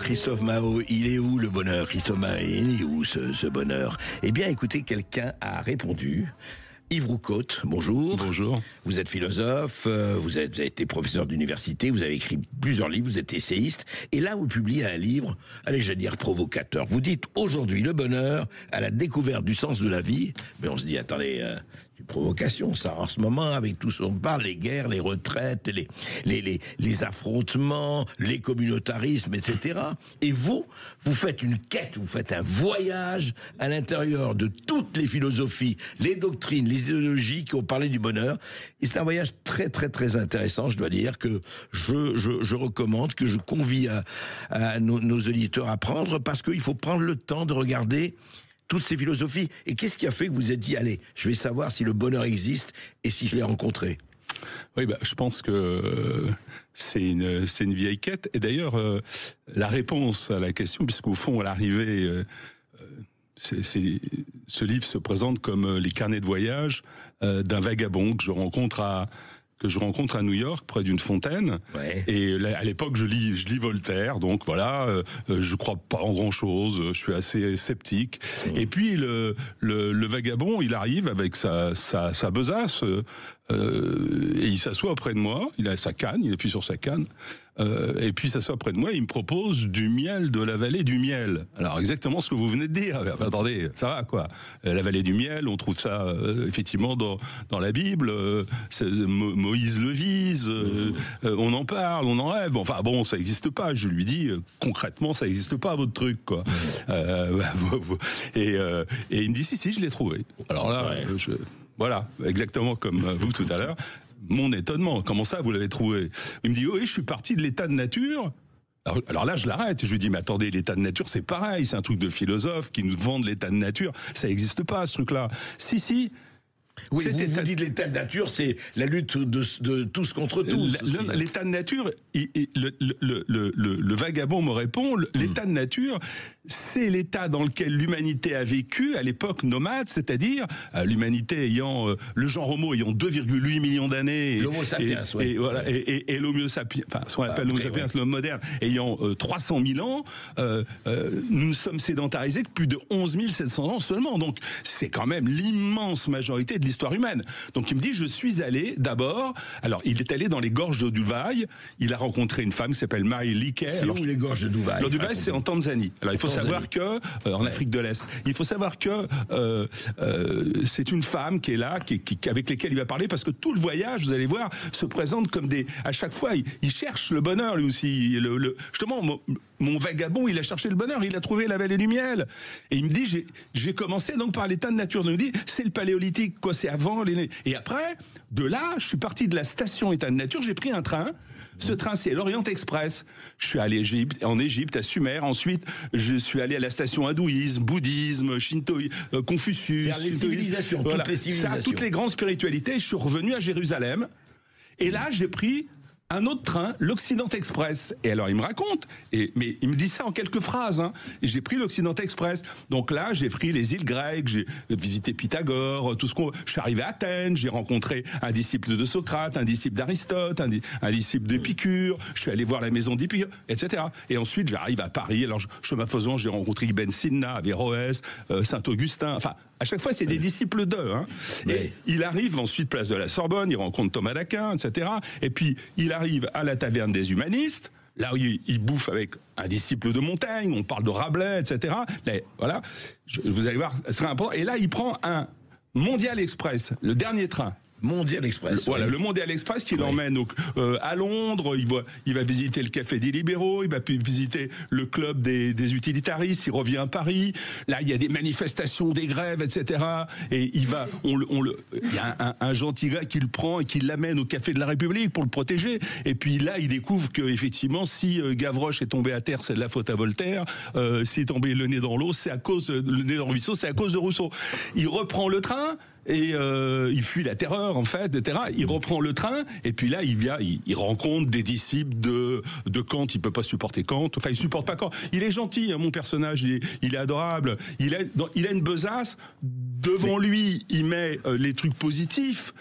Christophe Mao, il est où le bonheur? Christophe Mao, il est où ce bonheur? Eh bien, écoutez, quelqu'un a répondu. Yves Roucaute, bonjour. Bonjour. Vous êtes philosophe, vous avez été professeur d'université, vous avez écrit plusieurs livres, vous êtes essayiste, et là vous publiez un livre, allez, je vais dire provocateur. Vous dites aujourd'hui le bonheur à la découverte du sens de la vie, mais on se dit attendez, une provocation ça en ce moment avec tout ce qu'on parle, les guerres, les retraites, les affrontements, les communautarismes, etc. Et vous faites une quête, vous faites un voyage à l'intérieur de toutes les philosophies, les doctrines, les idéologies qui ont parlé du bonheur. Et c'est un voyage très très très intéressant, je dois dire, que je recommande, que je convie à nos auditeurs à prendre, parce qu'il faut prendre le temps de regarder toutes ces philosophies. Et qu'est-ce qui a fait que vous vous êtes dit, allez, je vais savoir si le bonheur existe et si je l'ai rencontré? Oui, je pense que c'est une vieille quête. Et d'ailleurs, la réponse à la question, puisqu'au fond, à l'arrivée, ce livre se présente comme les carnets de voyage d'un vagabond que je rencontre à New York, près d'une fontaine. Ouais. Et là, à l'époque, je lis Voltaire, donc voilà, je crois pas en grand-chose, je suis assez sceptique. Mmh. Et puis le vagabond, il arrive avec sa besace, et il s'assoit auprès de moi. Il a sa canne, il appuie sur sa canne. Et puis il s'assoit près de moi et il me propose du miel de la vallée du miel. Alors exactement ce que vous venez de dire. Attendez, ça va quoi? La vallée du miel, on trouve ça effectivement dans la Bible. Moïse le vise, on en parle, on en rêve. Enfin bon, ça n'existe pas. Je lui dis concrètement, ça n'existe pas votre truc quoi. Et il me dit si, je l'ai trouvé. Alors là, ouais. Voilà, exactement comme vous tout à l'heure. Mon étonnement, comment ça vous l'avez trouvé? Il me dit oui, je suis parti de l'état de nature. Alors là, je l'arrête. Je lui dis mais attendez, l'état de nature, c'est pareil, c'est un truc de philosophe qui nous vendent l'état de nature. Ça n'existe pas ce truc-là. Si. Oui, vous dites l'état de nature, c'est la lutte de tous contre tous. L'état de nature, le vagabond me répond, l'état de nature, c'est l'état dans lequel l'humanité a vécu à l'époque nomade, c'est-à-dire l'humanité ayant, le genre homo ayant 2,8 millions d'années. L'homo sapiens, oui. Et voilà, et l'homo sapiens, enfin, ce qu'on appelle l'homo sapiens, l'homme moderne, ayant 300 000 ans, nous nous sommes sédentarisés que plus de 11 700 ans seulement. Donc, c'est quand même l'immense majorité de l'histoire humaine. Donc il me dit, je suis allé d'abord, alors il est allé dans les gorges de Dubaï, il a rencontré une femme qui s'appelle Mary Leakey. C'est où les gorges de Dubaï? Alors Dubaï, c'est en Tanzanie. Alors il faut savoir que, en Afrique de l'Est, il faut savoir que c'est une femme qui est là, avec lesquelles il va parler, parce que tout le voyage, vous allez voir, se présente comme à chaque fois, il cherche le bonheur lui aussi. Justement, mon vagabond, il a cherché le bonheur, il a trouvé la vallée du miel. Et il me dit, j'ai commencé donc par l'état de nature. Donc il me dit, c'est le paléolithique, quoi, c'est avant les... Et après, de là, je suis parti de la station état de nature, j'ai pris un train. Ce train, c'est l'Orient Express. Je suis allé en Égypte, à Sumer. Ensuite, je suis allé à la station hindouisme, bouddhisme, shintoïsme, Confucius. C'est les civilisations, voilà. Toutes les civilisations. Toutes les grandes spiritualités. Je suis revenu à Jérusalem. Et là, j'ai pris un autre train, l'Occident Express. Et alors, il me raconte, mais il me dit ça en quelques phrases. Et j'ai pris l'Occident Express. Donc là, j'ai pris les îles grecques, j'ai visité Pythagore, tout ce qu'on... Je suis arrivé à Athènes, j'ai rencontré un disciple de Socrate, un disciple d'Aristote, un disciple d'Épicure. Je suis allé voir la maison d'Épicure, etc. Et ensuite, j'arrive à Paris. Alors, chemin faisant, j'ai rencontré Ibn Sina, Averroès, Saint-Augustin. Enfin, à chaque fois, c'est des disciples d'eux. Et il arrive ensuite place de la Sorbonne, il rencontre Thomas d'Aquin, etc. Et puis, il arrive à la taverne des humanistes, là où il bouffe avec un disciple de Montaigne, on parle de Rabelais, etc. Là, voilà, vous allez voir, ce sera important. Et là, il prend un Mondial Express, le dernier train. Mondial Express. Voilà, le Mondial Express qui l'emmène à Londres. Il va visiter le Café des Libéraux, il va visiter le club des utilitaristes. Il revient à Paris. Là, il y a des manifestations, des grèves, etc. Et il y a un gentil gars qui le prend et qui l'amène au Café de la République pour le protéger. Et puis là, il découvre que effectivement, si Gavroche est tombé à terre, c'est de la faute à Voltaire. S'il est tombé le nez dans l'eau, c'est à cause le nez dans le ruisseau, c'est à cause de Rousseau. Il reprend le train. Et il fuit la terreur en fait, etc. Il reprend le train et puis là il rencontre des disciples de Kant. Il peut pas supporter Kant. Enfin, il supporte pas Kant. Il est gentil, mon personnage. Il est adorable. Il a une besace Devant lui, il met les trucs positifs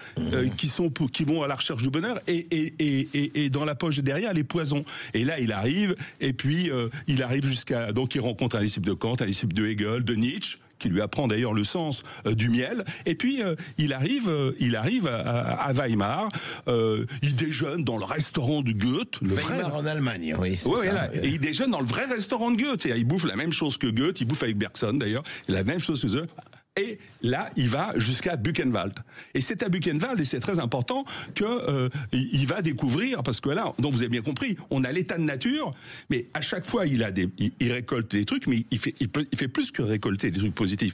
qui vont à la recherche du bonheur et dans la poche derrière les poisons. Et là, il arrive et puis il arrive jusqu'à donc il rencontre un disciple de Kant, un disciple de Hegel, de Nietzsche, qui lui apprend d'ailleurs le sens du miel. Et puis il arrive à Weimar. Il déjeune dans le restaurant de Goethe. Weimar en Allemagne, oui. Et il déjeune dans le vrai restaurant de Goethe. Il bouffe la même chose que Goethe. Il bouffe avec Bergson d'ailleurs. Il a la même chose que eux. Et là, il va jusqu'à Buchenwald. Et c'est à Buchenwald, et c'est très important, qu'il va découvrir, parce que là, donc vous avez bien compris, on a l'état de nature, mais à chaque fois, il récolte des trucs, mais il fait plus que récolter des trucs positifs.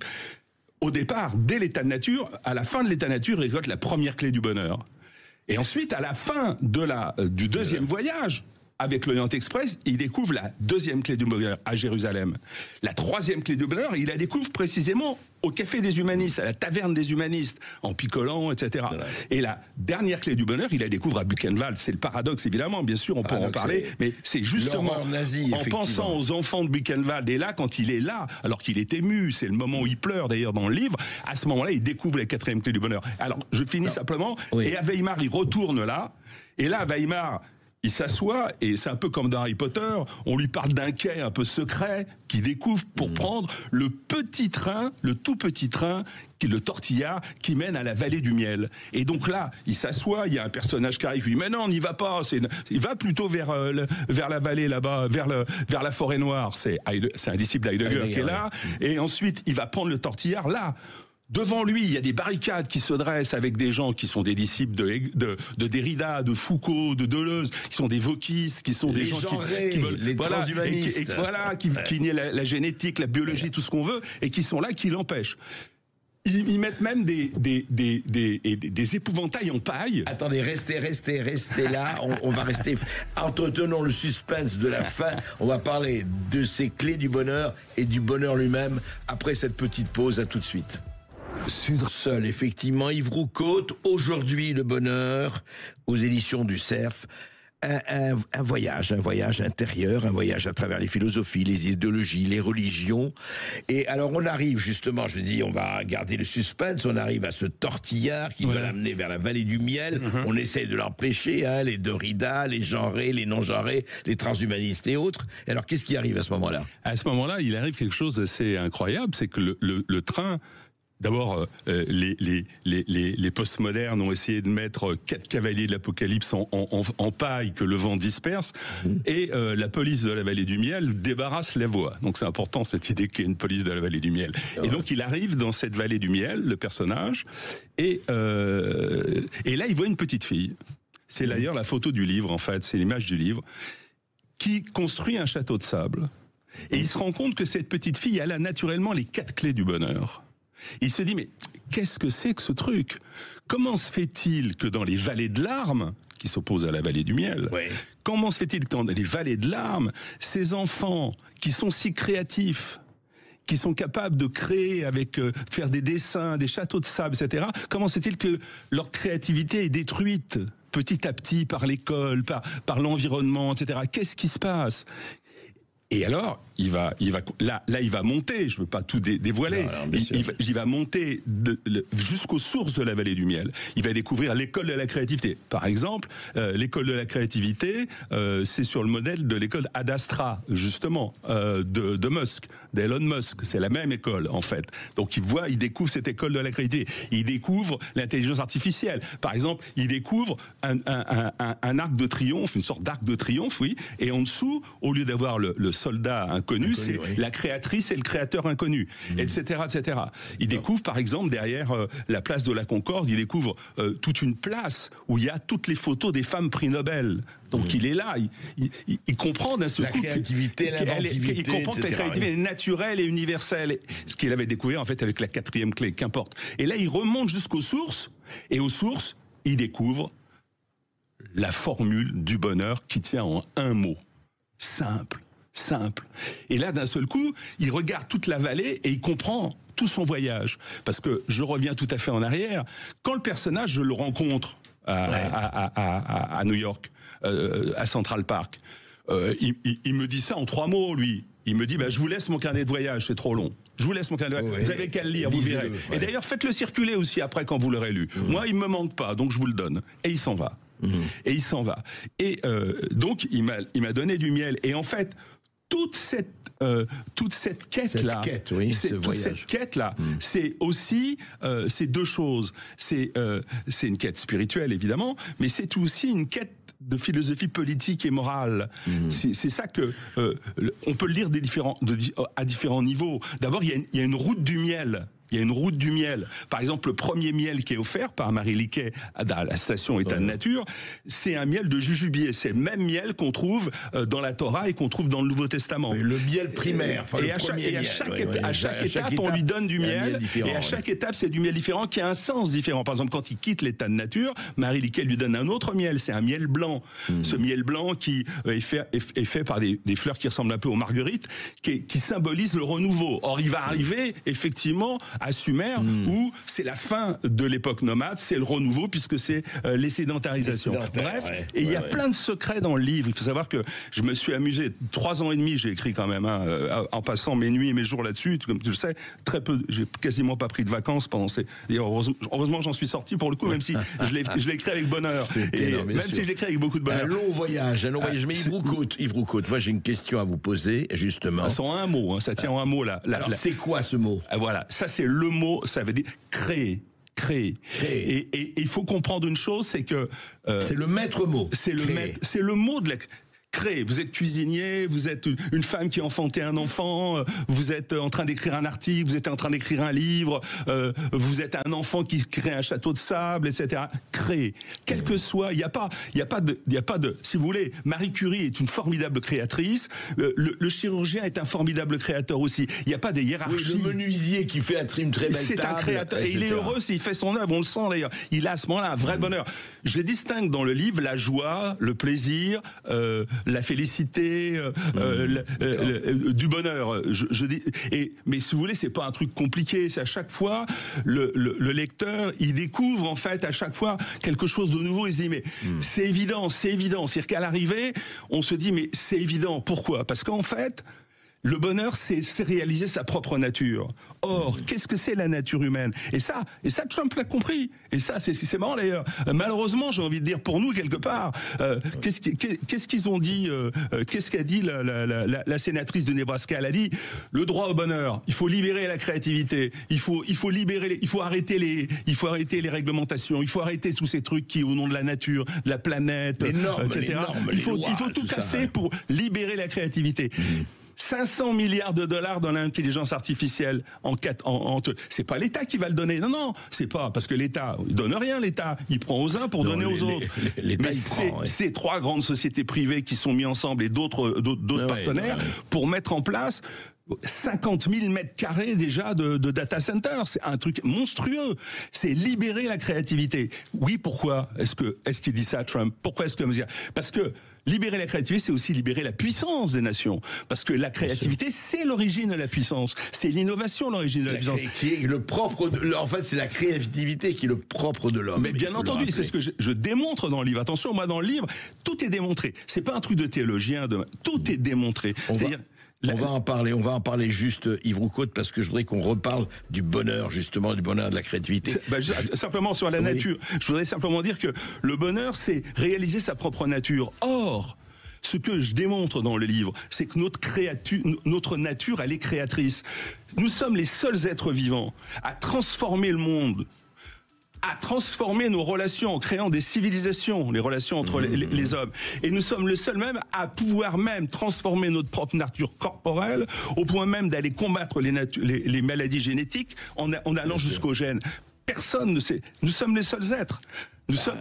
Au départ, dès l'état de nature, à la fin de l'état de nature, il récolte la première clé du bonheur. Et ensuite, à la fin du deuxième voyage, avec l'Orient Express, il découvre la deuxième clé du bonheur à Jérusalem. La troisième clé du bonheur, il la découvre précisément au Café des Humanistes, à la Taverne des Humanistes, en picolant, etc. Et la dernière clé du bonheur, il la découvre à Buchenwald. C'est le paradoxe, évidemment, bien sûr, on peut en parler, mais c'est justement nazie, en pensant aux enfants de Buchenwald. Et là, quand il est là, alors qu'il est ému, c'est le moment où il pleure d'ailleurs dans le livre, à ce moment-là, il découvre la quatrième clé du bonheur. Alors, je finis simplement, et à Weimar, il retourne là, et là, à Weimar, il s'assoit, et c'est un peu comme dans Harry Potter, on lui parle d'un quai un peu secret qu'il découvre pour prendre le petit train, le tout petit train, le tortillard, qui mène à la vallée du miel. Et donc là, il s'assoit, il y a un personnage qui arrive, il dit « Mais non, on n'y va pas, il va plutôt vers la vallée là-bas, vers la forêt noire. » C'est un disciple d'Heidegger qui est là, et ensuite, il va prendre le tortillard là. Devant lui, il y a des barricades qui se dressent avec des gens qui sont des disciples de Derrida, de Foucault, de Deleuze, qui sont des wokistes, qui sont des gens qui veulent, les transhumanistes, qui nient la génétique, la biologie, tout ce qu'on veut, et qui sont là, qui l'empêchent. Ils mettent même des épouvantails en paille. Attendez, restez là. On va rester. Entretenons le suspense de la fin. On va parler de ces clés du bonheur et du bonheur lui-même après cette petite pause. À tout de suite. Seul, effectivement, Yves Roucaute, aujourd'hui le bonheur, aux éditions du Cerf. Un voyage intérieur, un voyage à travers les philosophies, les idéologies, les religions. Et alors on arrive justement, je dis, on va garder le suspense, on arrive à ce tortillard qui veut l'amener vers la vallée du miel. On essaie de l'empêcher, les Derrida, les genrés, les non-genrés, les transhumanistes et autres. Et alors qu'est-ce qui arrive à ce moment-là ? À ce moment-là, il arrive quelque chose d'assez incroyable, c'est que le train... D'abord, les postmodernes ont essayé de mettre 4 cavaliers de l'Apocalypse en paille que le vent disperse, et la police de la vallée du miel débarrasse la voie. Donc c'est important cette idée qu'il y ait une police de la vallée du miel. Et donc il arrive dans cette vallée du miel, le personnage, et là il voit une petite fille. C'est d'ailleurs la photo du livre, en fait, c'est l'image du livre, qui construit un château de sable. Et il se rend compte que cette petite fille, elle a naturellement les 4 clés du bonheur. Il se dit, mais qu'est-ce que c'est que ce truc ? Comment se fait-il que dans les vallées de larmes, qui s'opposent à la vallée du miel, comment se fait-il que dans les vallées de larmes, ces enfants qui sont si créatifs, qui sont capables de créer faire des dessins, des châteaux de sable, etc., comment se fait-il que leur créativité est détruite petit à petit par l'école, par l'environnement, etc. Qu'est-ce qui se passe ? Et alors, il va monter, je veux pas tout dévoiler, il va monter jusqu'aux sources de la vallée du miel. Il va découvrir l'école de la créativité. Par exemple, l'école de la créativité, c'est sur le modèle de l'école Ad Astra, justement, de Musk, d'Elon Musk. C'est la même école, en fait. Donc il découvre cette école de la créativité. Il découvre l'intelligence artificielle. Par exemple, il découvre un arc de triomphe, une sorte d'arc de triomphe, oui, et en dessous, au lieu d'avoir le soldat inconnu, c'est la créatrice et le créateur inconnu, etc., etc. Il découvre, par exemple, derrière la place de la Concorde, il découvre toute une place où il y a toutes les photos des femmes prix Nobel. Donc il est là, il comprend d'un seul coup la créativité, l'inventivité, il comprend que la créativité est naturelle et universelle, ce qu'il avait découvert en fait avec la 4e clé, qu'importe. Et là, il remonte jusqu'aux sources, et aux sources, il découvre la formule du bonheur qui tient en un mot, simple. Et là, d'un seul coup, il regarde toute la vallée et il comprend tout son voyage. Parce que je reviens tout à fait en arrière. Quand le personnage, je le rencontre à New York, à Central Park, il me dit ça en 3 mots, lui. il me dit, je vous laisse mon carnet de voyage, c'est trop long. Je vous laisse mon carnet de voyage. Vous avez qu'à le lire, vous verrez. Ouais. Et d'ailleurs, faites-le circuler aussi après quand vous l'aurez lu. Moi, il me manque pas, donc je vous le donne. Et il s'en va. Et il s'en va. Et donc, il m'a donné du miel. Et en fait, toute cette quête-là, cette quête-là, c'est aussi c'est deux choses. C'est une quête spirituelle, évidemment, mais c'est aussi une quête de philosophie politique et morale. C'est ça que on peut le lire à différents niveaux. D'abord, il y a une route du miel. Il y a une route du miel. Par exemple, le premier miel qui est offert par Marie Liquet à la station État de Nature, c'est un miel de jujubier. C'est le même miel qu'on trouve dans la Torah et qu'on trouve dans le Nouveau Testament. Mais le miel primaire. Et à chaque étape, on lui donne du miel. Et à chaque étape, c'est du miel différent qui a un sens différent. Par exemple, quand il quitte l'État de Nature, Marie Liquet lui donne un autre miel. C'est un miel blanc. Ce miel blanc qui est fait par des fleurs qui ressemblent un peu aux marguerites, qui symbolise le renouveau. Or, il va arriver, effectivement, à Sumer, où c'est la fin de l'époque nomade, c'est le renouveau, puisque c'est les sédentarisations. Bref, et il y a plein de secrets dans le livre. Il faut savoir que je me suis amusé 3 ans et demi, j'ai écrit quand même, en passant mes nuits et mes jours là-dessus. Comme tu le sais, très peu, j'ai quasiment pas pris de vacances pendant ces... Heureusement, j'en suis sorti pour le coup, même si je l'ai écrit avec bonheur. Et même si je l'ai écrit avec beaucoup de bonheur. Un long voyage. Mais Yves Roucaute, moi j'ai une question à vous poser, justement. C'est en un mot, ça tient en un mot là. Alors c'est quoi ce mot? Voilà, ça c'est le mot, ça veut dire créer. Et il faut comprendre une chose, c'est que c'est le maître mot. C'est le mot de la créer. Vous êtes cuisinier, vous êtes une femme qui a enfanté un enfant, vous êtes en train d'écrire un article, vous êtes en train d'écrire un livre, vous êtes un enfant qui crée un château de sable, etc. Créer. Quel que soit, il n'y a pas de, si vous voulez, Marie Curie est une formidable créatrice, le chirurgien est un formidable créateur aussi. Il n'y a pas des hiérarchies. Oui, le menuisier qui fait une très belle table. C'est un créateur. Et il est heureux s'il fait son œuvre, on le sent d'ailleurs. Il a à ce moment-là un vrai bonheur. Je distingue dans le livre la joie, le plaisir, la félicité, du bonheur. Mais si vous voulez, c'est pas un truc compliqué. C'est à chaque fois le lecteur, il découvre en fait à chaque fois quelque chose de nouveau. Il se dit mais c'est évident. C'est-à-dire qu'à l'arrivée, on se dit mais c'est évident. Pourquoi? Parce qu'en fait, le bonheur, c'est réaliser sa propre nature. Or, qu'est-ce que c'est la nature humaine? Et ça, Trump l'a compris. Et ça, c'est marrant d'ailleurs. Malheureusement, j'ai envie de dire pour nous quelque part, qu'est-ce qu'ils ont dit? Qu'est-ce qu'a dit la sénatrice de Nebraska? Elle a dit le droit au bonheur. Il faut libérer la créativité. Il faut arrêter les réglementations. Il faut arrêter tous ces trucs qui, au nom de la nature, de la planète, etc. Il faut tout casser pour libérer la créativité. 500 milliards de dollars dans l'intelligence artificielle c'est pas l'État qui va le donner. Non, c'est pas parce que l'État il donne rien. L'État il prend aux uns pour donner aux autres. L'État c'est 3 grandes sociétés privées qui sont mises ensemble et d'autres partenaires pour mettre en place 50 000 mètres carrés déjà de data center. C'est un truc monstrueux. C'est libérer la créativité. Oui, pourquoi est-ce qu'il dit ça, Trump? Pourquoi est-ce que parce que libérer la créativité, c'est aussi libérer la puissance des nations. Parce que la créativité, c'est l'origine de la puissance. C'est l'innovation, l'origine de la puissance. Qui est le propre en fait, c'est la créativité qui est le propre de l'homme. Mais bien entendu, c'est ce que je démontre dans le livre. Attention, moi, dans le livre, tout est démontré. C'est pas un truc de théologien. Tout est démontré. C'est-à-dire... On va en parler juste, Yves Roucaute, parce que je voudrais qu'on reparle du bonheur, justement, du bonheur de la créativité. Simplement sur la nature. Je voudrais simplement dire que le bonheur, c'est réaliser sa propre nature. Or, ce que je démontre dans le livre, c'est que notre nature, elle est créatrice. Nous sommes les seuls êtres vivants à transformer le monde, à transformer nos relations en créant des civilisations, les relations entre les hommes. Et nous sommes le seul même à pouvoir même transformer notre propre nature corporelle au point même d'aller combattre les maladies génétiques en allant jusqu'aux gènes. Personne ne sait. Nous sommes les seuls êtres.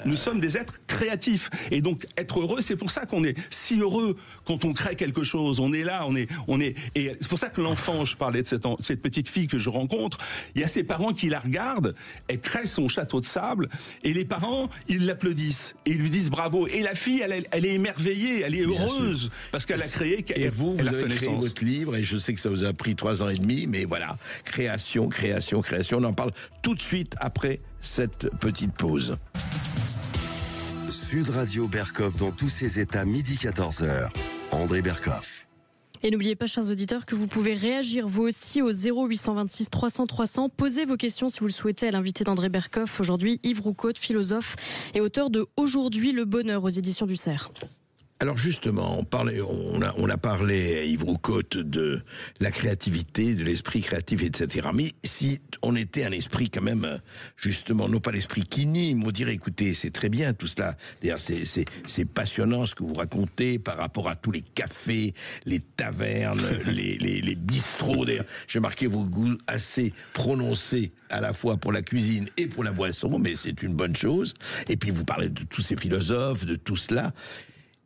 Nous sommes des êtres créatifs. Et donc, être heureux, c'est pour ça qu'on est si heureux quand on crée quelque chose. On est là, on est, et c'est pour ça que l'enfant, je parlais de cette petite fille que je rencontre, il y a ses parents qui la regardent, elle crée son château de sable, et les parents, ils l'applaudissent, et ils lui disent bravo. Et la fille, elle est émerveillée, elle est heureuse, parce qu'elle a créé, et vous avez créé votre livre, et je sais que ça vous a pris 3 ans et demi, mais voilà, création, on en parle tout de suite après cette petite pause. Sud Radio Berkoff dans tous ses états, midi 14h. André Berkoff. Et n'oubliez pas, chers auditeurs, que vous pouvez réagir vous aussi au 0826 300 300. Posez vos questions si vous le souhaitez à l'invité d'André Berkoff. Aujourd'hui, Yves Roucaute, philosophe et auteur de Aujourd'hui le bonheur aux éditions du Cerf. Alors justement, on a parlé, Yves Roucaute, de la créativité, de l'esprit créatif, etc. Mais si on était un esprit quand même, justement, non pas l'esprit qui nie, mais on dirait, écoutez, c'est très bien tout cela. D'ailleurs, c'est passionnant ce que vous racontez par rapport à tous les cafés, les tavernes, les bistrots. D'ailleurs, j'ai marqué vos goûts assez prononcés à la fois pour la cuisine et pour la boisson, mais c'est une bonne chose. Et puis vous parlez de tous ces philosophes, de tout cela.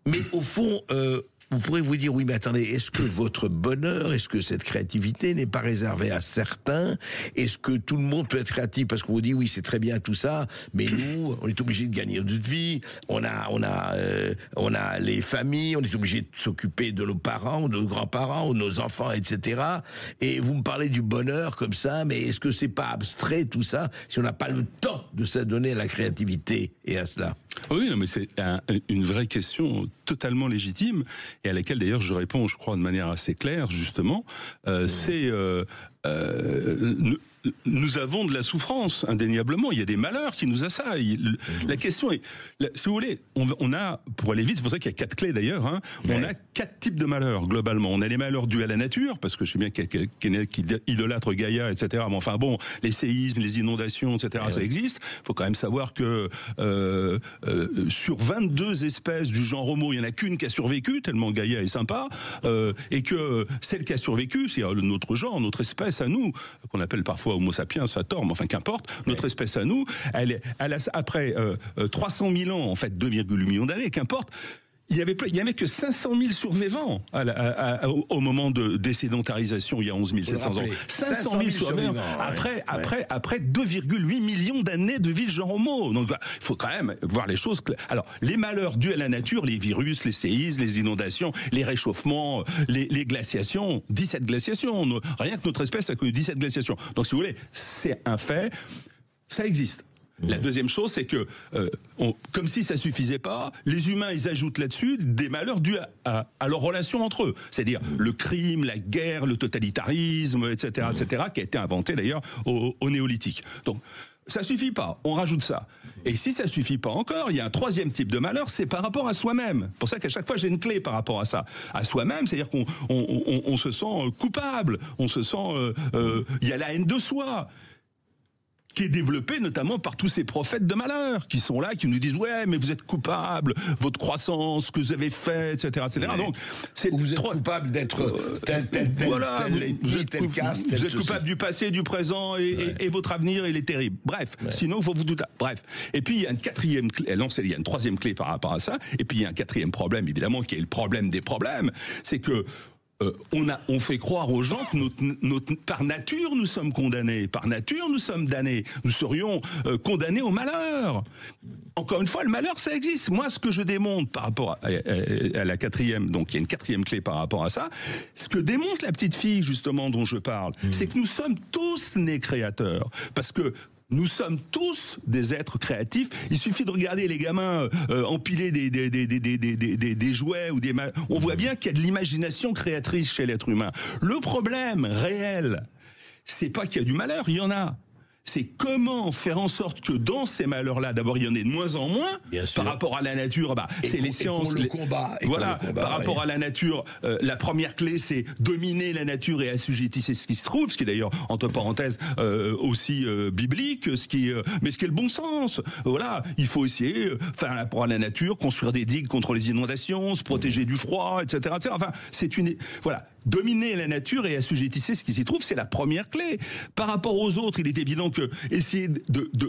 Mais au fond, vous pourrez vous dire, oui, mais attendez, est-ce que votre bonheur, est-ce que cette créativité n'est pas réservée à certains? Est-ce que tout le monde peut être créatif? Parce qu'on vous dit, oui, c'est très bien tout ça, mais nous, on est obligé de gagner notre vie, on a les familles, on est obligé de s'occuper de nos parents, de nos grands-parents, ou de nos enfants, etc. Et vous me parlez du bonheur comme ça, mais est-ce que c'est pas abstrait tout ça, si on n'a pas le temps de s'adonner à la créativité et à cela? Oui, non, mais c'est une vraie question totalement légitime et à laquelle d'ailleurs je réponds, je crois, de manière assez claire, justement. Nous avons de la souffrance, indéniablement. Il y a des malheurs qui nous assaillent. La question est, si vous voulez, on a, pour aller vite, c'est pour ça qu'il y a 4 clés d'ailleurs, hein, on a 4 types de malheurs, globalement. On a les malheurs dus à la nature, parce que je sais bien qu'il y a quelqu'un qui idolâtre Gaïa, etc. Mais enfin bon, les séismes, les inondations, etc., ça existe. Il faut quand même savoir que sur 22 espèces du genre Homo, il n'y en a qu'une qui a survécu, tellement Gaïa est sympa, et que celle qui a survécu, c'est notre genre, notre espèce à nous, qu'on appelle parfois Homo sapiens à tort, mais enfin qu'importe, notre espèce à nous, elle a, après 300 000 ans, en fait 2,8 millions d'années, qu'importe, il y avait que 500 000 survivants au moment de désédentarisation il y a 11 700 ans. 500 000 survivants. Après 2,8 millions d'années de vie de genre Homo. Donc il faut quand même voir les choses. Alors les malheurs dus à la nature, les virus, les séismes, les inondations, les réchauffements, les glaciations, 17 glaciations. Rien que notre espèce a connu 17 glaciations. Donc si vous voulez, c'est un fait, ça existe. La deuxième chose, c'est que, comme si ça suffisait pas, les humains, ils ajoutent là-dessus des malheurs dus à leurs relations entre eux. C'est-à-dire le crime, la guerre, le totalitarisme, etc., qui a été inventé d'ailleurs au néolithique. Donc, ça suffit pas, on rajoute ça. Et si ça suffit pas encore, il y a un troisième type de malheur, c'est par rapport à soi-même. C'est pour ça qu'à chaque fois, j'ai une clé par rapport à ça. À soi-même, c'est-à-dire qu'on se sent coupable, on se sent... il y a la haine de soi, qui est développé notamment par tous ces prophètes de malheur, qui sont là, qui nous disent « Ouais, mais vous êtes coupable, votre croissance, ce que vous avez fait, etc. etc. » Donc, vous êtes coupable d'être tel vous êtes coupable du passé, du présent, et votre avenir, il est terrible. Bref, sinon, il faut vous douter. Bref. Et puis, il y a une quatrième clé, il y a une troisième clé par rapport à ça, et puis il y a un quatrième problème, évidemment, qui est le problème des problèmes, c'est que on fait croire aux gens que par nature nous sommes condamnés, par nature nous sommes damnés, nous serions condamnés au malheur. Encore une fois, le malheur, ça existe. Moi, ce que je démontre par rapport à la quatrième, donc il y a une quatrième clé par rapport à ça, ce que démontre la petite fille justement dont je parle, c'est que nous sommes tous nés créateurs, parce que nous sommes tous des êtres créatifs. Il suffit de regarder les gamins empiler des jouets ou des... On voit bien qu'il y a de l'imagination créatrice chez l'être humain. Le problème réel, c'est pas qu'il y a du malheur, il y en a. C'est comment faire en sorte que dans ces malheurs-là, d'abord il y en ait de moins en moins, par rapport à la nature, c'est les sciences, le combat. Voilà, par rapport à la nature, la première clé c'est dominer la nature et assujettir ce qui se trouve, ce qui est d'ailleurs entre parenthèses aussi biblique, mais ce qui est le bon sens. Voilà, il faut essayer faire rapport à la nature, construire des digues contre les inondations, se protéger du froid, etc., etc. Enfin, voilà. Dominer la nature et assujettir ce qui s'y trouve, c'est la première clé. Par rapport aux autres, il est évident que essayer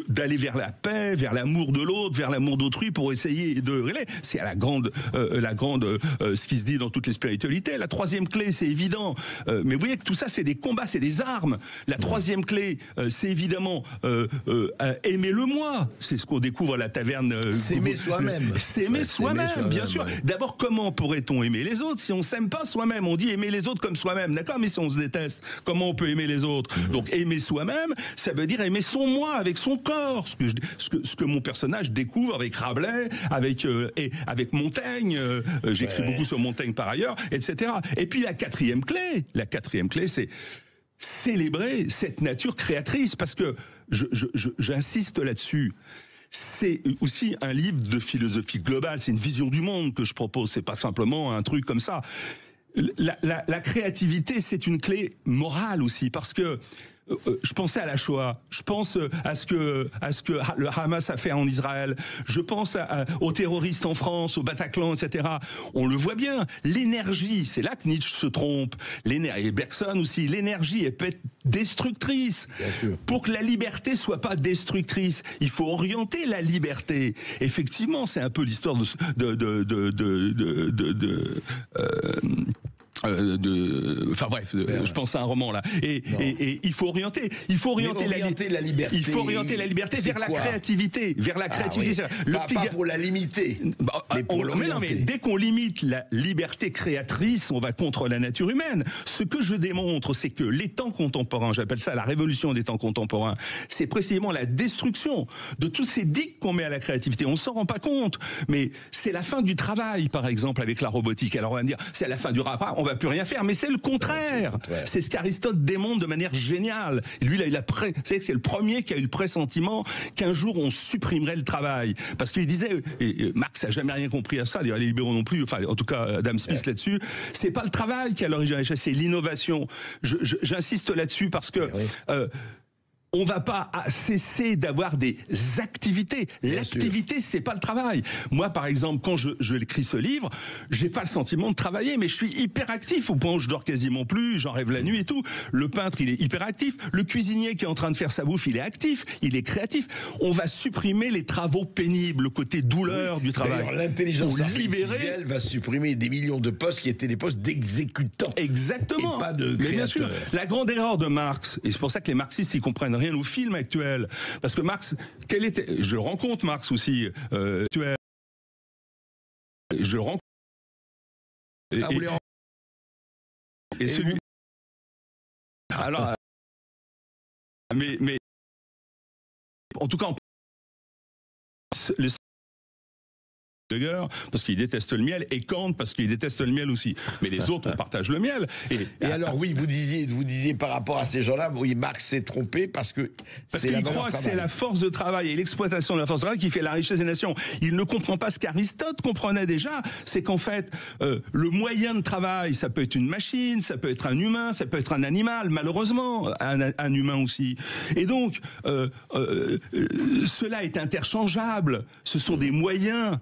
d'aller vers la paix, vers l'amour de l'autre, vers l'amour d'autrui, pour essayer de... C'est à la grande ce qui se dit dans toutes les spiritualités. La troisième clé, c'est évident. Mais vous voyez que tout ça, c'est des combats, c'est des armes. La troisième clé, c'est évidemment aimer le moi. C'est ce qu'on découvre à la taverne. S'aimer soi-même. S'aimer soi-même, bien sûr. D'abord, comment pourrait-on aimer les autres si on s'aime pas soi-même? On dit aimer les les autres comme soi-même. D'accord, mais si on se déteste, comment on peut aimer les autres? Donc aimer soi-même, ça veut dire aimer son moi, avec son corps. Ce que mon personnage découvre avec Rabelais, avec Montaigne. J'écris beaucoup sur Montaigne par ailleurs, etc. Et puis la quatrième clé, c'est célébrer cette nature créatrice, parce que j'insiste là-dessus. C'est aussi un livre de philosophie globale, c'est une vision du monde que je propose, c'est pas simplement un truc comme ça. La créativité, c'est une clé morale aussi, parce que je pensais à la Shoah, je pense à ce que le Hamas a fait en Israël, je pense aux terroristes en France, au Bataclan, etc. On le voit bien, l'énergie, c'est là que Nietzsche se trompe, et Bergson aussi, l'énergie, elle peut être destructrice. Pour que la liberté soit pas destructrice, il faut orienter la liberté. Effectivement, c'est un peu l'histoire enfin bref, je pense à un roman là. Et il faut orienter la liberté. Il faut orienter la liberté vers la créativité, Pas pour la limiter. Mais pour l'orienter. Mais dès qu'on limite la liberté créatrice, on va contre la nature humaine. Ce que je démontre, c'est que les temps contemporains, j'appelle ça la révolution des temps contemporains, c'est précisément la destruction de tous ces digues qu'on met à la créativité. On s'en rend pas compte, mais c'est la fin du travail, par exemple, avec la robotique. Alors on va me dire, c'est la fin du travail, on va plus rien faire, mais c'est le contraire. C'est ce qu'Aristote démontre de manière géniale. Et lui, c'est le premier qui a eu le pressentiment qu'un jour on supprimerait le travail, parce qu'il disait, et Marx n'a jamais rien compris à ça, d'ailleurs les libéraux non plus, enfin en tout cas Adam Smith là-dessus, c'est pas le travail qui est à l'origine de la richesse, c'est l'innovation. J'insiste là-dessus parce que on va pas cesser d'avoir des activités. L'activité, c'est pas le travail. Moi, par exemple, quand je écris ce livre, j'ai pas le sentiment de travailler, mais je suis hyper actif au point où je dors quasiment plus, j'en rêve la nuit et tout. Le peintre, il est hyper actif. Le cuisinier qui est en train de faire sa bouffe, il est actif, il est créatif. On va supprimer les travaux pénibles, le côté douleur du travail. D'ailleurs, l'intelligence artificielle va supprimer des millions de postes qui étaient des postes d'exécutants. Exactement. Et pas de créateurs. Mais bien sûr, la grande erreur de Marx, et c'est pour ça que les marxistes, ils comprennent rien au film actuel, parce que Marx, je le rencontre Marx aussi, je le rencontre. Et celui. Alors, mais en tout cas, parce qu'il déteste le miel, et Kant parce qu'il déteste le miel aussi. Mais les autres, on partage le miel. Et alors oui, vous disiez par rapport à ces gens-là, oui, Marx s'est trompé parce qu'il croit que c'est la force de travail et l'exploitation de la force de travail qui fait la richesse des nations. Il ne comprend pas ce qu'Aristote comprenait déjà, c'est qu'en fait, le moyen de travail, ça peut être une machine, ça peut être un humain, ça peut être un animal, malheureusement, un humain aussi. Et donc, cela est interchangeable. Ce sont des moyens.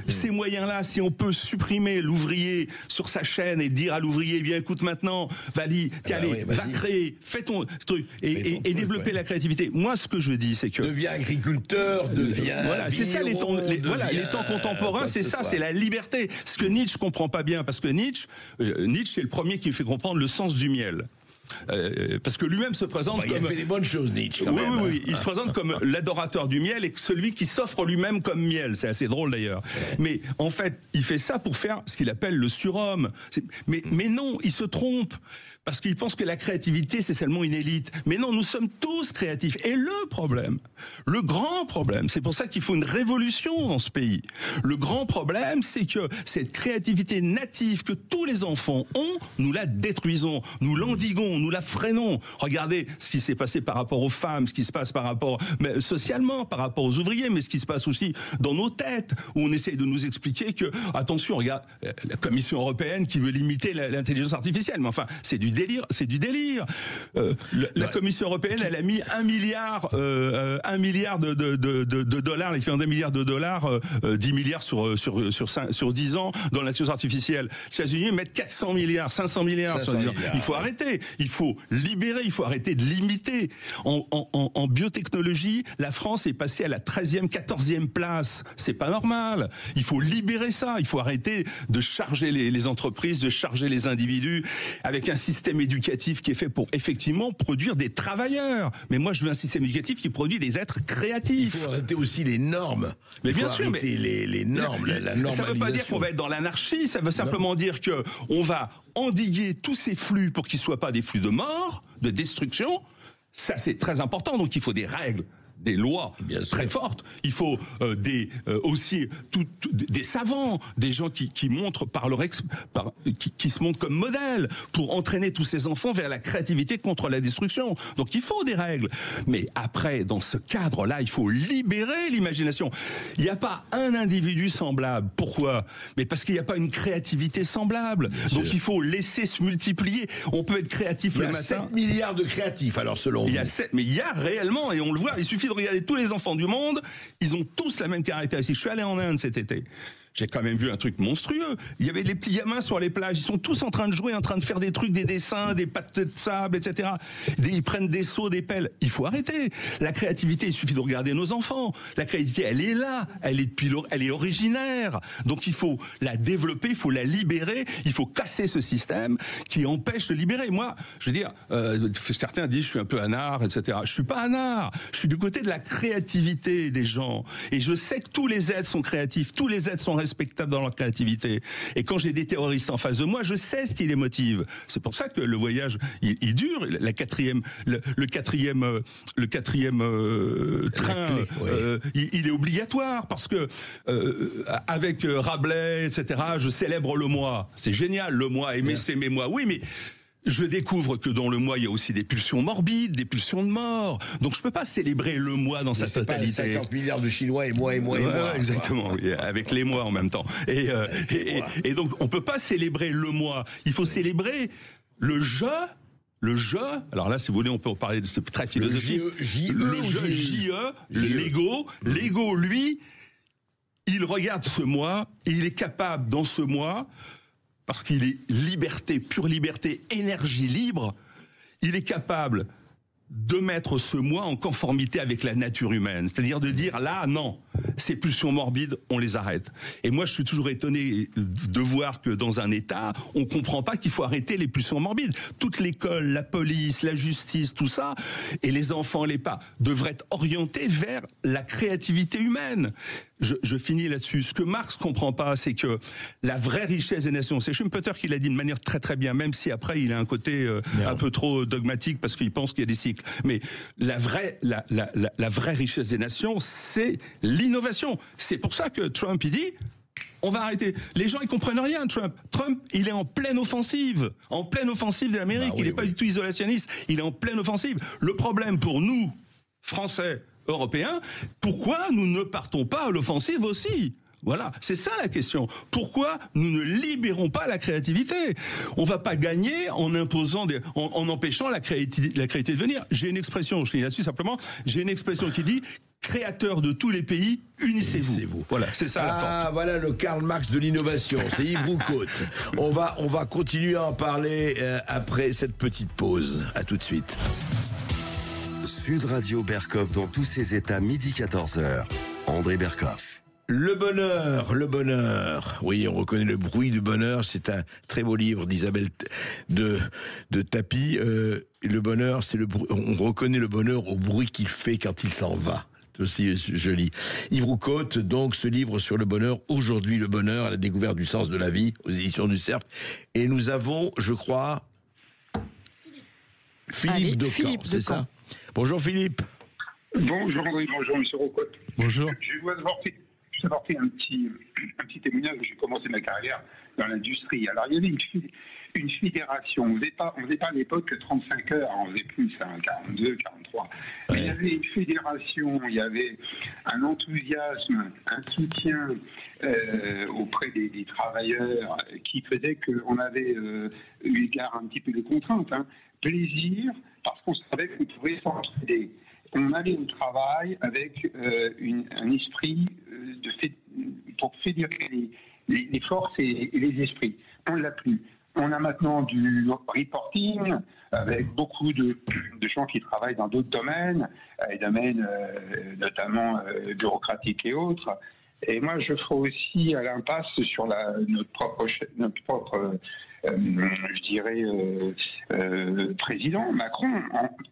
Ces moyens-là, si on peut supprimer l'ouvrier sur sa chaîne et dire à l'ouvrier, bien écoute maintenant, va créer, fais ton truc et développer la créativité. Moi, ce que je dis, c'est que deviens agriculteur, voilà, c'est ça les temps contemporains, c'est ça, c'est la liberté. Ce que Nietzsche comprend pas bien, parce que Nietzsche est le premier qui me fait comprendre le sens du miel. Parce que lui-même se présente comme... Il a fait des bonnes choses, Nietzsche, quand même. Oui, il se présente comme l'adorateur du miel et celui qui s'offre lui-même comme miel. C'est assez drôle d'ailleurs. Mais en fait, il fait ça pour faire ce qu'il appelle le surhomme. Mais non, il se trompe. Parce qu'il pense que la créativité, c'est seulement une élite. Mais non, nous sommes tous créatifs. Et le grand problème, c'est pour ça qu'il faut une révolution dans ce pays. Le grand problème, c'est que cette créativité native que tous les enfants ont, nous la détruisons, nous l'endiguons, nous la freinons. Regardez ce qui s'est passé par rapport aux femmes, ce qui se passe par rapport, socialement, par rapport aux ouvriers, mais ce qui se passe aussi dans nos têtes, où on essaye de nous expliquer que, attention, regarde, la Commission européenne qui veut limiter l'intelligence artificielle. Mais enfin, c'est du délire. La Commission européenne, elle a mis 1 milliard de dollars, l'équivalent d'1 milliard de dollars, 10 milliards sur 10 ans dans l'intelligence artificielle. Les États-Unis mettent 400 milliards, 500 milliards sur 10 ans. Il faut arrêter. Il faut libérer. Il faut arrêter de limiter. En biotechnologie, la France est passée à la 13e, 14e place. C'est pas normal. Il faut libérer ça. Il faut arrêter de charger les entreprises, de charger les individus avec un système éducatif qui est fait pour effectivement produire des travailleurs. Mais moi, je veux un système éducatif qui produit des êtres créatifs. Il faut arrêter aussi les normes. Mais bien sûr, les normes, la normalisation. Ça ne veut pas dire qu'on va être dans l'anarchie. Ça veut simplement dire que on va endiguer tous ces flux pour qu'ils ne soient pas des flux de mort, de destruction, ça c'est très important. Donc il faut des règles, des lois très fortes. Il faut aussi des savants, des gens qui montrent qui se montrent comme modèle pour entraîner tous ces enfants vers la créativité contre la destruction. Donc il faut des règles. Mais après, dans ce cadre-là, il faut libérer l'imagination. Il n'y a pas un individu semblable. Pourquoi? Mais parce qu'il n'y a pas une créativité semblable. Donc il faut laisser se multiplier. On peut être créatif le matin. Il y a 7 milliards de créatifs, alors selon vous. Mais il y a réellement, et on le voit, il suffit de regarder tous les enfants du monde, ils ont tous la même caractéristique. Je suis allé en Inde cet été. J'ai quand même vu un truc monstrueux. Il y avait les petits gamins sur les plages, ils sont tous en train de jouer, en train de faire des trucs, des dessins, des pattes de sable, etc. Ils prennent des seaux, des pelles. Il faut arrêter. La créativité, il suffit de regarder nos enfants. La créativité, elle est là, elle est originaire. Donc il faut la développer, il faut la libérer, il faut casser ce système qui empêche de libérer. Moi, je veux dire, certains disent je suis un peu anard, etc. Je suis pas anard. Je suis du côté de la créativité des gens. Et je sais que tous les êtres sont créatifs, tous les êtres sont respectables dans leur créativité. Et quand j'ai des terroristes en face de moi, je sais ce qui les motive. C'est pour ça que le voyage, il dure. Le quatrième train, il est obligatoire parce que avec Rabelais, etc. Je célèbre le moi. C'est génial, le moi. Aimer, s'aimer moi. Oui, mais je découvre que dans le moi, il y a aussi des pulsions morbides, des pulsions de mort. Donc je peux pas célébrer le moi dans sa totalité. C'est pas 50 milliards de Chinois et moi. Exactement, oui, avec les moi en même temps. Et donc on peut pas célébrer le moi. Il faut célébrer le je. Le je, alors là, si vous voulez, on peut en parler, c'est très philosophique. Le je, J-E, l'ego. L'ego, lui, il regarde ce moi et il est capable dans ce moi, parce qu'il est liberté, pure liberté, énergie libre, il est capable de mettre ce moi en conformité avec la nature humaine. C'est-à-dire de dire, là, non, ces pulsions morbides, on les arrête. Et moi, je suis toujours étonné de voir que dans un État, on ne comprend pas qu'il faut arrêter les pulsions morbides. Toute l'école, la police, la justice, tout ça, et les enfants, les pas, devraient être orientés vers la créativité humaine. Je finis là-dessus. Ce que Marx comprend pas, c'est que la vraie richesse des nations, c'est Schumpeter qui l'a dit de manière très très bien, même si après il a un côté un peu trop dogmatique parce qu'il pense qu'il y a des cycles. Mais la vraie richesse des nations, c'est l'innovation. C'est pour ça que Trump, il dit, on va arrêter. Les gens, ils comprennent rien, Trump. Trump, il est en pleine offensive de l'Amérique. Il n'est pas du tout isolationniste. Il est en pleine offensive. Le problème pour nous, Français, Européens, pourquoi nous ne partons pas à l'offensive aussi? Voilà, c'est ça la question. Pourquoi nous ne libérons pas la créativité? On va pas gagner en imposant, en empêchant la créativité de venir. J'ai une expression, je finis là-dessus simplement, j'ai une expression qui dit « créateurs de tous les pays, unissez-vous ». Voilà, c'est ça la force. Ah, voilà le Karl Marx de l'innovation, c'est Yves Roucaute. On va continuer à en parler après cette petite pause. À tout de suite. Sud Radio Berkoff dans tous ses états, midi 14h. André Berkoff. Le bonheur. Oui, on reconnaît le bruit du bonheur. C'est un très beau livre d'Isabelle de Tapie. Le bonheur, c'est on reconnaît le bonheur au bruit qu'il fait quand il s'en va. C'est aussi joli. Yves Roucaute, donc, ce livre sur le bonheur, aujourd'hui le bonheur, à la découverte du sens de la vie, aux éditions du Cercle. Et nous avons, je crois, Philippe Decamp, c'est ça? Bonjour Philippe. Bonjour André, bonjour Monsieur Roucaute. Bonjour. Je dois apporter un petit témoignage. J'ai commencé ma carrière dans l'industrie. Alors il y avait une fédération. On faisait pas à l'époque 35 heures, on faisait plus, 42, 43. Mais il y avait une fédération, il y avait un enthousiasme, un soutien auprès des travailleurs qui faisait qu'on avait eu égard un petit peu de contraintes. Plaisir, parce qu'on savait qu'on pouvait s'entraider. On allait au travail avec un esprit pour fédérer les forces et les esprits. On ne l'a plus. On a maintenant du reporting avec beaucoup de gens qui travaillent dans d'autres domaines, les domaines notamment bureaucratiques et autres. Et moi, je ferai aussi à l'impasse sur notre propre je dirais, président, Macron,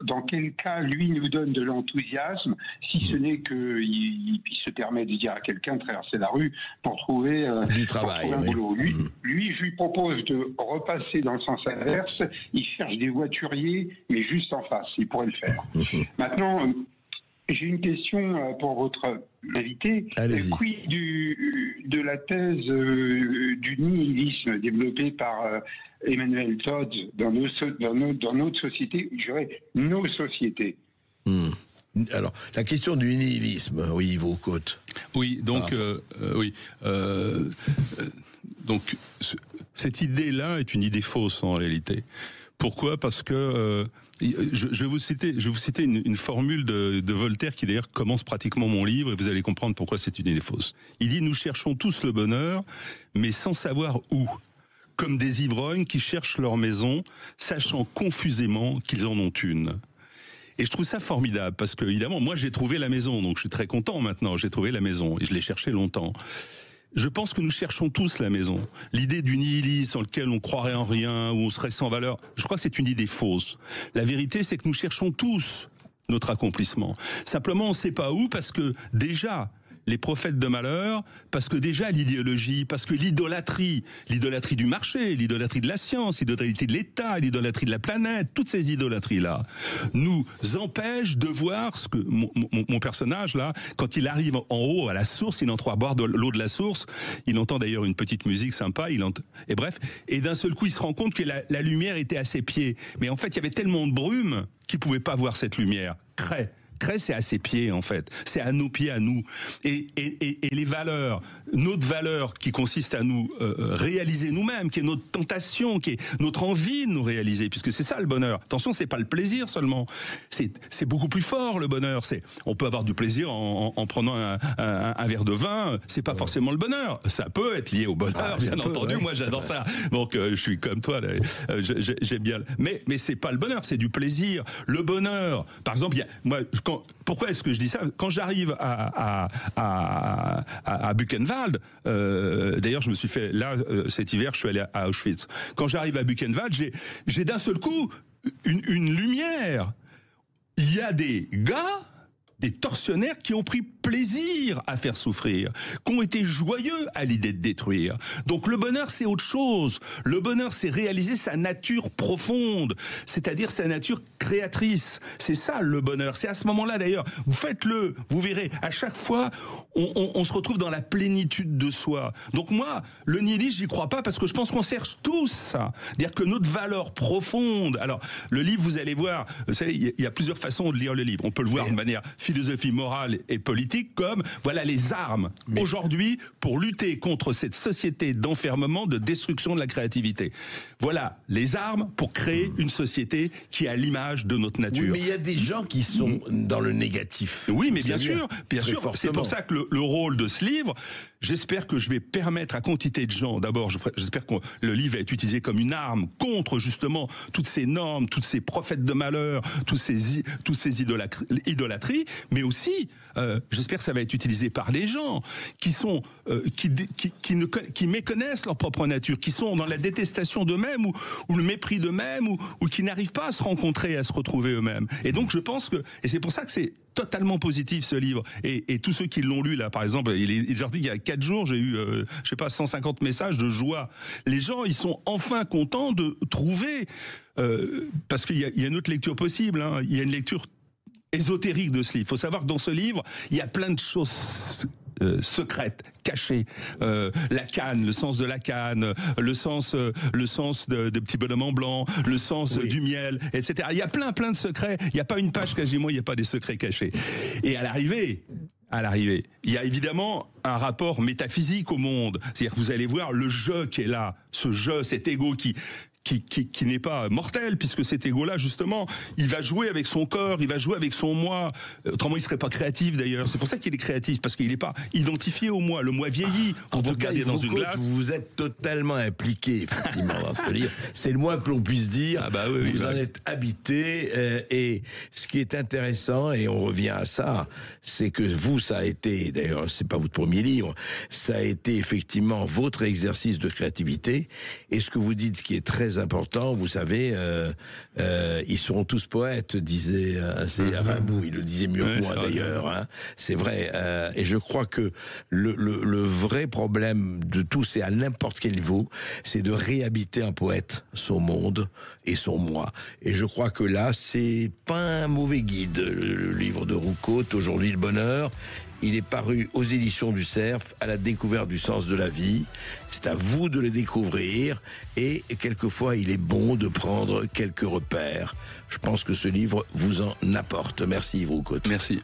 dans quel cas lui nous donne de l'enthousiasme, si ce n'est qu'il se permet de dire à quelqu'un de traverser la rue pour trouver du travail, un oui. boulot. Lui, je lui propose de repasser dans le sens inverse. Il cherche des voituriers, mais juste en face. Il pourrait le faire. Maintenant, j'ai une question pour votre invité. Allez-y. Quid de la thèse du nihilisme développée par Emmanuel Todd dans notre société, je dirais nos sociétés. Alors, la question du nihilisme, oui, Yves Roucaute. Oui, donc, donc cette idée-là est une idée fausse en réalité. Pourquoi ? Parce que je vais vous citer une formule de Voltaire qui d'ailleurs commence pratiquement mon livre et vous allez comprendre pourquoi c'est une idée fausse. Il dit « Nous cherchons tous le bonheur, mais sans savoir où. Comme des ivrognes qui cherchent leur maison, sachant confusément qu'ils en ont une. » Et je trouve ça formidable parce que, évidemment, moi j'ai trouvé la maison, donc je suis très content maintenant, j'ai trouvé la maison et je l'ai cherchée longtemps. Je pense que nous cherchons tous la maison. L'idée du nihilisme dans lequel on croirait en rien, où on serait sans valeur, je crois que c'est une idée fausse. La vérité, c'est que nous cherchons tous notre accomplissement. Simplement, on ne sait pas où parce que déjà, les prophètes de malheur, parce que déjà l'idéologie, parce que l'idolâtrie du marché, l'idolâtrie de la science, l'idolâtrie de l'État, l'idolâtrie de la planète, toutes ces idolâtries-là, nous empêchent de voir ce que mon personnage là, quand il arrive en haut à la source, il entend boire de l'eau de la source, il entend d'ailleurs une petite musique sympa, et bref, et d'un seul coup il se rend compte que la lumière était à ses pieds, mais en fait il y avait tellement de brume qu'il pouvait pas voir cette lumière. Crée, c'est à ses pieds, en fait. C'est à nos pieds, à nous. Et les valeurs, notre valeur qui consiste à nous réaliser nous-mêmes, qui est notre tentation, qui est notre envie de nous réaliser, puisque c'est ça le bonheur. Attention, c'est pas le plaisir seulement. C'est beaucoup plus fort, le bonheur. On peut avoir du plaisir en prenant un verre de vin. C'est pas forcément le bonheur. Ça peut être lié au bonheur, bien entendu. Ouais. Moi, j'adore ça. Donc, je suis comme toi, là. J'aime bien. Mais c'est pas le bonheur, c'est du plaisir. Le bonheur, par exemple, pourquoi est-ce que je dis ça ? Quand j'arrive à Buchenwald, d'ailleurs je me suis fait, là cet hiver je suis allé à Auschwitz, quand j'arrive à Buchenwald, j'ai d'un seul coup une lumière. Il y a des gars, des tortionnaires qui ont pris plaisir à faire souffrir, qui ont été joyeux à l'idée de détruire. Donc le bonheur, c'est autre chose. Le bonheur, c'est réaliser sa nature profonde, c'est-à-dire sa nature créatrice. C'est ça le bonheur. C'est à ce moment-là d'ailleurs, vous faites-le, vous verrez, à chaque fois, on se retrouve dans la plénitude de soi. Donc moi, le nihilisme, j'y crois pas parce que je pense qu'on cherche tous ça. C'est-à-dire que notre valeur profonde, alors le livre, vous allez voir, vous savez, il y a plusieurs façons de lire le livre. On peut le voir de manière philosophie morale et politique, comme voilà les armes aujourd'hui pour lutter contre cette société d'enfermement, de destruction de la créativité. Voilà les armes pour créer une société qui a l'image de notre nature. Oui, mais il y a des gens qui sont dans le négatif. Oui, mais bien sûr. Fortement. C'est pour ça que le rôle de ce livre, j'espère que je vais permettre à quantité de gens, d'abord, j'espère que le livre va être utilisé comme une arme contre justement toutes ces normes, toutes ces prophètes de malheur, toutes ces idolâtries, mais aussi, j'espère que ça va être utilisé par les gens qui méconnaissent leur propre nature, qui sont dans la détestation d'eux-mêmes ou le mépris d'eux-mêmes ou qui n'arrivent pas à se rencontrer, à se retrouver eux-mêmes. Et donc je pense que, et c'est pour ça que c'est totalement positif ce livre, et tous ceux qui l'ont lu là, par exemple, il est sorti il y a 4 jours, j'ai eu 150 messages de joie. Les gens, ils sont enfin contents de trouver, parce qu'il y a une autre lecture possible, hein, il y a une lecture ésotérique de ce livre. Il faut savoir que dans ce livre, il y a plein de choses secrètes, cachées. La canne, le sens de la canne, le sens de petits bonhommes en blanc, le sens du miel, etc. Il y a plein de secrets. Il n'y a pas une page quasiment, il n'y a pas des secrets cachés. Et à l'arrivée, il y a évidemment un rapport métaphysique au monde. C'est-à-dire que vous allez voir le je qui est là, ce je, cet ego qui qui n'est pas mortel, puisque cet ego-là, justement, il va jouer avec son corps, il va jouer avec son moi. Autrement, il serait pas créatif, d'ailleurs. C'est pour ça qu'il est créatif, parce qu'il n'est pas identifié au moi. Le moi vieillit. En tout cas, dans une glace, vous êtes totalement impliqué, effectivement, dans ce livre. C'est le moins que l'on puisse dire. Vous en êtes habité. Et ce qui est intéressant, et on revient à ça, c'est que vous, ça a été, d'ailleurs, c'est pas votre premier livre, ça a été effectivement votre exercice de créativité. Et ce que vous dites, ce qui est très important, vous savez, ils seront tous poètes, disait Rimbaud, il le disait mieux que moi d'ailleurs, hein. C'est vrai, et je crois que le vrai problème de tout, c'est à n'importe quel niveau, c'est de réhabiter un poète, son monde et son moi. Et je crois que là, c'est pas un mauvais guide, le livre de Roucaute, Aujourd'hui le bonheur. Il est paru aux éditions du Cerf, à la découverte du sens de la vie. C'est à vous de le découvrir. Et quelquefois, il est bon de prendre quelques repères. Je pense que ce livre vous en apporte. Merci Yves Roucaute. Merci.